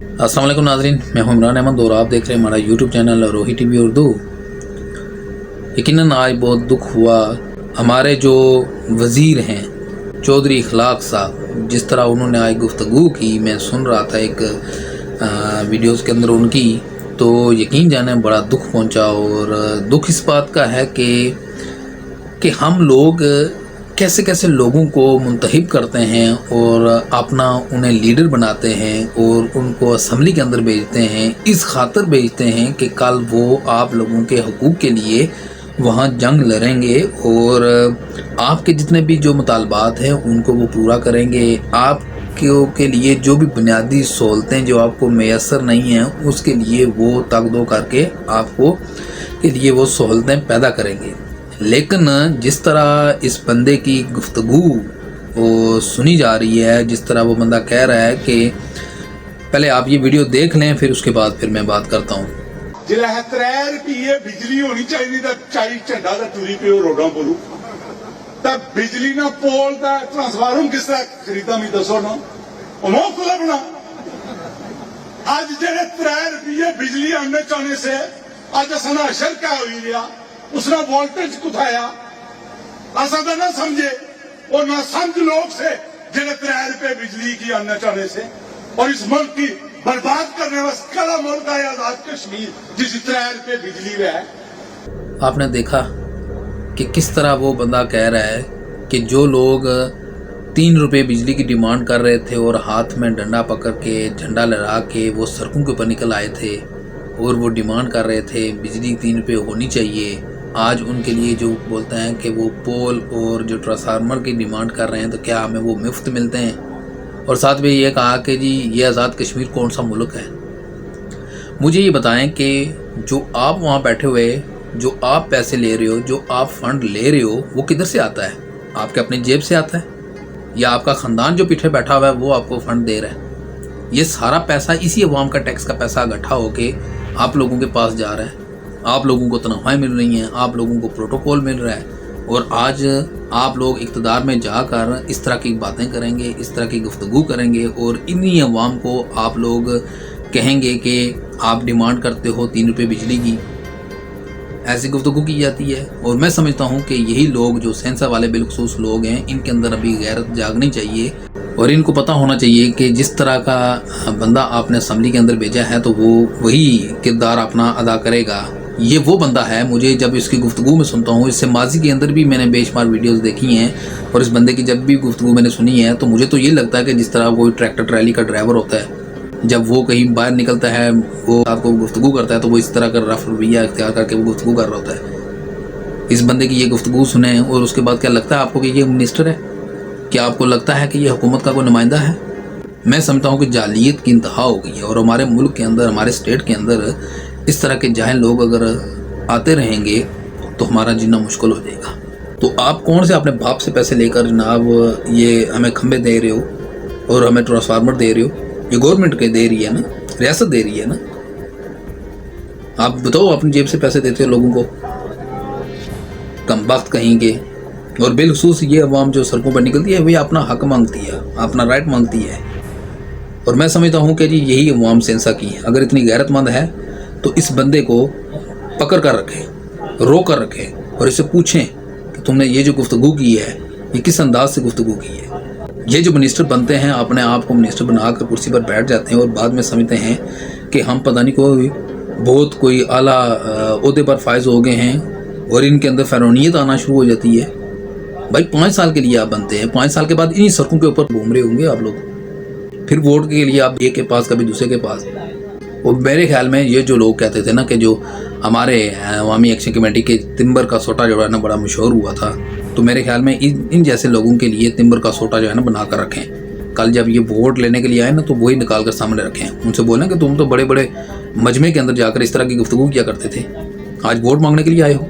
अस्सलाम वालेकुम नाज़रीन, मैं हूं इमरान अहमद और आप देख रहे हैं हमारा यूट्यूब चैनल रोही टीवी उर्दू। यकीनन आज बहुत दुख हुआ। हमारे जो वज़ीर हैं चौधरी इखलाक साहब, जिस तरह उन्होंने आज गुफ्तगू की, मैं सुन रहा था एक वीडियोस के अंदर उनकी, तो यकीन जाने बड़ा दुख पहुंचा। और दुख इस बात का है कि हम लोग कैसे कैसे लोगों को मुंतखब करते हैं और अपना उन्हें लीडर बनाते हैं और उनको असम्बली के अंदर भेजते हैं, इस खातिर भेजते हैं कि कल वो आप लोगों के हकूक़ के लिए वहाँ जंग लड़ेंगे और आपके जितने भी जो मुतालबात हैं उनको वो पूरा करेंगे। के लिए जो भी बुनियादी सहूलतें जो आपको मैसर नहीं हैं उसके लिए वो तक दो करके आपको के लिए वो सहूलतें पैदा करेंगे। लेकिन जिस तरह इस बंदे की गुफ्तगू वो सुनी जा रही है, जिस तरह वो बंदा कह रहा है कि पहले आप ये वीडियो देख लें, फिर उसके बाद फिर मैं बात करता हूँ। जिला 3 रुपये बिजली होनी चाहिए तो 40 झंडा का तुरी पे रोडों पर तब बिजली ना पोल का ट्रांसफार्मर किस तरह खरीदा मैं दसो ना मुफ्त लगना। आज जेडे 3 रुपये बिजली आने चाहने से आज असना असर क्या हुई लिया, उसने वोल्टेज कुथाया, असा तो ना समझे और ना समझ लोग से जेडे 3 रुपये बिजली की आने चाहने से और इस मुल्क की बर्बाद करने वाला कला मुल्क है आजाद कश्मीर जिस 3 रुपये बिजली में है। आपने देखा कि किस तरह वो बंदा कह रहा है कि जो लोग 3 रुपये बिजली की डिमांड कर रहे थे और हाथ में डंडा पकड़ के झंडा लहरा के वो सड़कों के ऊपर निकल आए थे और वो डिमांड कर रहे थे बिजली 3 रुपये होनी चाहिए, आज उनके लिए जो बोलते हैं कि वो पोल और जो ट्रांसफार्मर की डिमांड कर रहे हैं तो क्या हमें वो मुफ्त मिलते हैं। और साथ में ये कहा कि जी ये आज़ाद कश्मीर कौन सा मुल्क है। मुझे ये बताएं कि जो आप वहाँ बैठे हुए, जो आप पैसे ले रहे हो, जो आप फ़ंड ले रहे हो, वो किधर से आता है? आपके अपनी जेब से आता है या आपका ख़ानदान जो पीछे बैठा हुआ है वो आपको फ़ंड दे रहा है? ये सारा पैसा इसी अवाम का टैक्स का पैसा इकट्ठा होके आप लोगों के पास जा रहा है, आप लोगों को तनख्वाहें मिल रही हैं, आप लोगों को प्रोटोकॉल मिल रहा है और आज आप लोग इक़्तिदार में जाकर इस तरह की बातें करेंगे, इस तरह की गुफ्तगू करेंगे और इन्हीं अवाम को आप लोग कहेंगे कि आप डिमांड करते हो 3 रुपये बिजली की। ऐसी गुफ्तगू की जाती है और मैं समझता हूँ कि यही लोग जो सेंसर वाले बिलखसूस लोग हैं, इनके अंदर अभी गैरत जागनी चाहिए और इनको पता होना चाहिए कि जिस तरह का बंदा आपने असम्बली के अंदर भेजा है तो वो वही किरदार अपना अदा करेगा। ये वो बंदा है, मुझे जब इसकी गुफ्तगू में सुनता हूँ, इससे माजी के अंदर भी मैंने बेशुमार वीडियोस देखी हैं और इस बंदे की जब भी गुफ्तगू मैंने सुनी है तो मुझे तो ये लगता है कि जिस तरह कोई ट्रैक्टर ट्रैली का ड्राइवर होता है, जब वो कहीं बाहर निकलता है, वो आपको गुफ्तगू करता है तो वो इस तरह का रफ रवैया इख्तियार करके वो गुफ्तगू कर रहा होता है। इस बंदे की ये गुफ्तगू सुने और उसके बाद क्या लगता है आपको कि ये मिनिस्टर है? क्या आपको लगता है कि ये हुकूमत का कोई नुमाइंदा है? मैं समझता हूँ कि जालियत की इंतहा हो गई है और हमारे मुल्क के अंदर, हमारे स्टेट के अंदर इस तरह के जाहिल लोग अगर आते रहेंगे तो हमारा जीना मुश्किल हो जाएगा। तो आप कौन से अपने बाप से पैसे लेकर जनाब ये हमें खंबे दे रहे हो और हमें ट्रांसफार्मर दे रहे हो? ये गवर्नमेंट के दे रही है ना, रियासत दे रही है ना। आप बताओ अपनी जेब से पैसे देते हो लोगों को, कम वक्त कहीं के। और बिलखसूस ये अवाम जो सड़कों पर निकलती है वही अपना हक मांगती है, अपना राइट मांगती है और मैं समझता हूँ कि जी यही अवाम सेंसा की है। अगर इतनी गैरतमंद है तो इस बंदे को पकड़ कर रखें, रो कर रखें और इससे पूछें कि तुमने ये जो गुफ्तगू की है ये किस अंदाज से गुफ्तगू की है। ये जो मिनिस्टर बनते हैं, अपने आप को मिनिस्टर बनाकर कुर्सी पर बैठ जाते हैं और बाद में समझते हैं कि हम पता नहीं कोई बहुत कोई आला ओहदे पर फायज हो गए हैं और इनके अंदर फ़िरौनियत आना शुरू हो जाती है। भाई 5 साल के लिए आप बनते हैं, 5 साल के बाद इन्हीं सड़कों के ऊपर घूम रहे होंगे आप लोग, फिर वोट के लिए आप एक के पास कभी दूसरे के पास। और मेरे ख्याल में ये जो लोग कहते थे ना कि जो हमारे अवामी एक्शन कमेटी के तिम्बर का सोटा जो है ना बड़ा मशहूर हुआ था, तो मेरे ख्याल में इन जैसे लोगों के लिए तिम्बर का सोटा जो है ना बना कर रखें। कल जब ये वोट लेने के लिए आए ना तो वही निकाल कर सामने रखें, उनसे बोलें कि तुम तो बड़े बड़े मजमे के अंदर जाकर इस तरह की गुफ्तगू किया करते थे, आज वोट मांगने के लिए आए हो।